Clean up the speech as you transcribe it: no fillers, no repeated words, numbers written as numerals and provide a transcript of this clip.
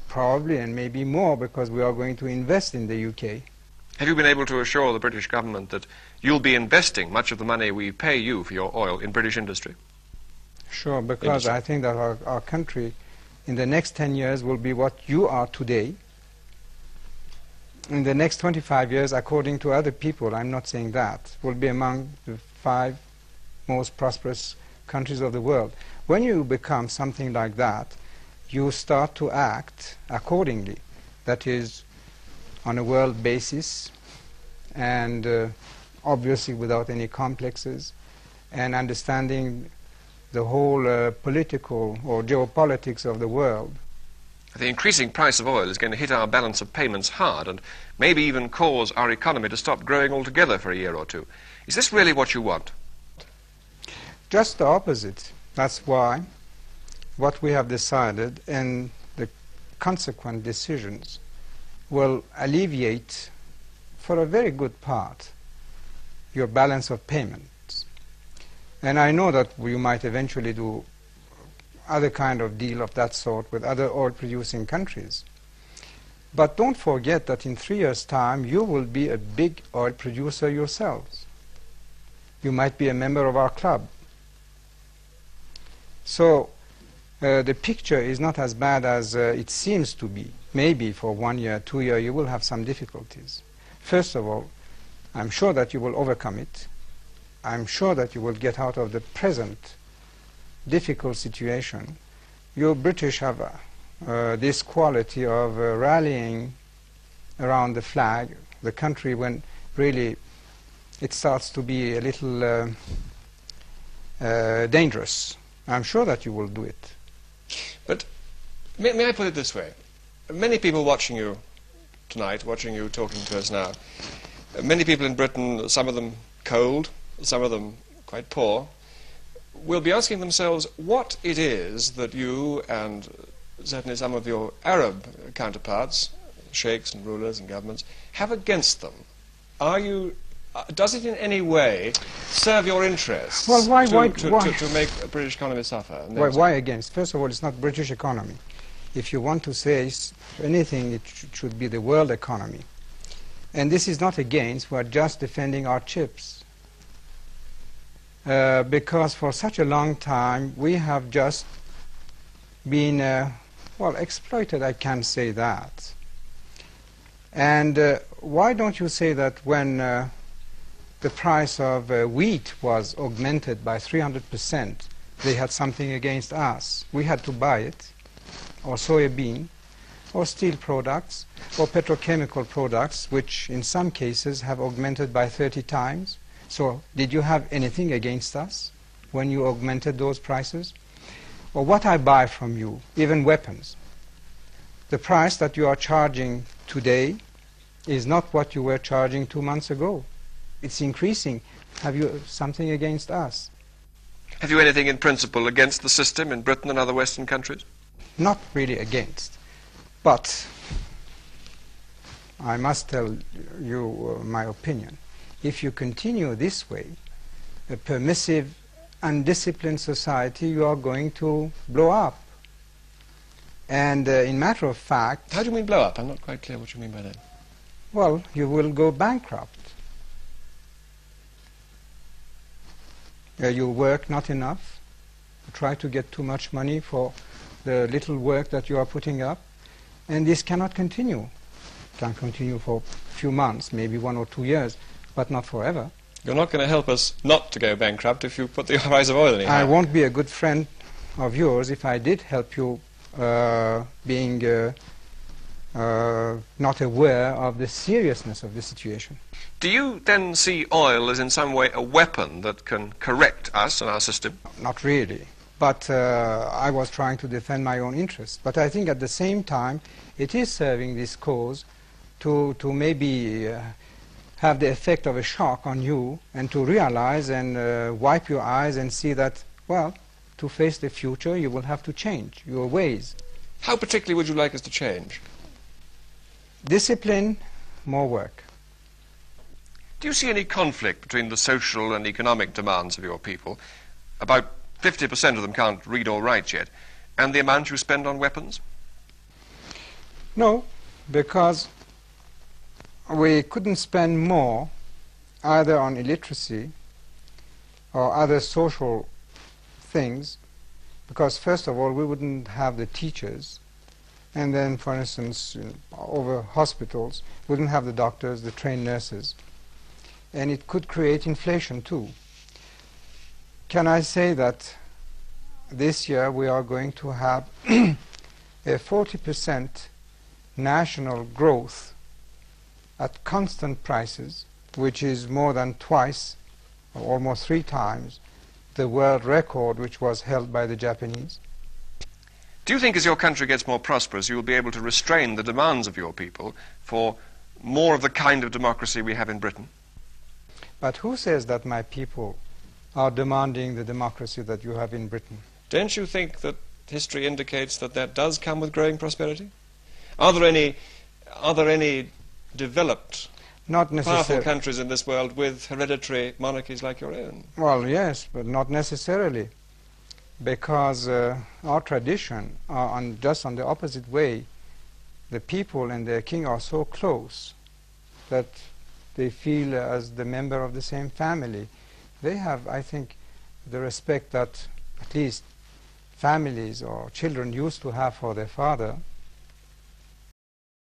Probably, and maybe more, because we are going to invest in the UK. Have you been able to assure the British government that you'll be investing much of the money we pay you for your oil in British industry? Sure, because I think that our country in the next 10 years will be what you are today. In the next 25 years, according to other people, I'm not saying that, will be among the 5 most prosperous countries of the world. When you become something like that, you start to act accordingly. That is, on a world basis, and obviously without any complexes, and understanding the whole political or geopolitics of the world. The increasing price of oil is going to hit our balance of payments hard and maybe even cause our economy to stop growing altogether for a year or two. Is this really what you want? Just the opposite. That's why what we have decided and the consequent decisions will alleviate, for a very good part, your balance of payments. And I know that we might eventually do other kind of deal of that sort with other oil-producing countries. But don't forget that in 3 years' time, you will be a big oil producer yourselves. You might be a member of our club. So the picture is not as bad as it seems to be. Maybe for 1 year, 2 years, you will have some difficulties. First of all, I'm sure that you will overcome it. I'm sure that you will get out of the present difficult situation. You British have this quality of rallying around the flag, the country, when really it starts to be a little dangerous. I'm sure that you will do it. But may I put it this way? Many people watching you tonight, watching you talking to us now, many people in Britain, some of them cold, some of them quite poor, will be asking themselves what it is that you and certainly some of your Arab counterparts, sheikhs and rulers and governments, have against them. Does it in any way serve your interests to make a British economy suffer? Why against? First of all, it's not British economy. If you want to say anything, it should be the world economy. And this is not against, we're just defending our chips. Because for such a long time, we have just been, well, exploited, I can't say that. And why don't you say that when the price of wheat was augmented by 300%, they had something against us? We had to buy it, or soybean, or steel products, or petrochemical products, which in some cases have augmented by 30 times. So did you have anything against us when you augmented those prices? Or what I buy from you, even weapons, the price that you are charging today is not what you were charging 2 months ago. It's increasing. Have you something against us? Have you anything in principle against the system in Britain and other Western countries? Not really against. But I must tell you my opinion. If you continue this way, a permissive, undisciplined society, you are going to blow up. And in matter of fact... How do you mean blow up? I'm not quite clear what you mean by that. Well, you will go bankrupt. You work not enough. You try to get too much money for the little work that you are putting up. And this cannot continue. It can continue for a few months, maybe 1 or 2 years, but not forever. You're not going to help us not to go bankrupt if you put the price of oil in. I won't be a good friend of yours if I did help you being not aware of the seriousness of the situation. Do you then see oil as in some way a weapon that can correct us and our system? Not really. But I was trying to defend my own interests. But I think at the same time it is serving this cause to maybe have the effect of a shock on you and to realize and wipe your eyes and see that, well, to face the future you will have to change your ways. How particularly would you like us to change? Discipline, more work. Do you see any conflict between the social and economic demands of your people? About 50% of them can't read or write yet. And the amount you spend on weapons? No, because we couldn't spend more either on illiteracy or other social things, because first of all we wouldn't have the teachers, and then for instance over hospitals we wouldn't have the doctors, the trained nurses, and it could create inflation too. Can I say that this year we are going to have a 40% national growth at constant prices, which is more than twice or almost 3 times the world record which was held by the Japanese? Do you think as your country gets more prosperous you will be able to restrain the demands of your people for more of the kind of democracy we have in Britain? But who says that my people are demanding the democracy that you have in Britain? Don't you think that history indicates that that does come with growing prosperity? Are there any developed, Not powerful necessarily. countries in this world with hereditary monarchies like your own? Well, yes, but not necessarily, because our tradition are just on the opposite way. The people and their king are so close that they feel as the member of the same family. They have, I think, the respect that at least families or children used to have for their father.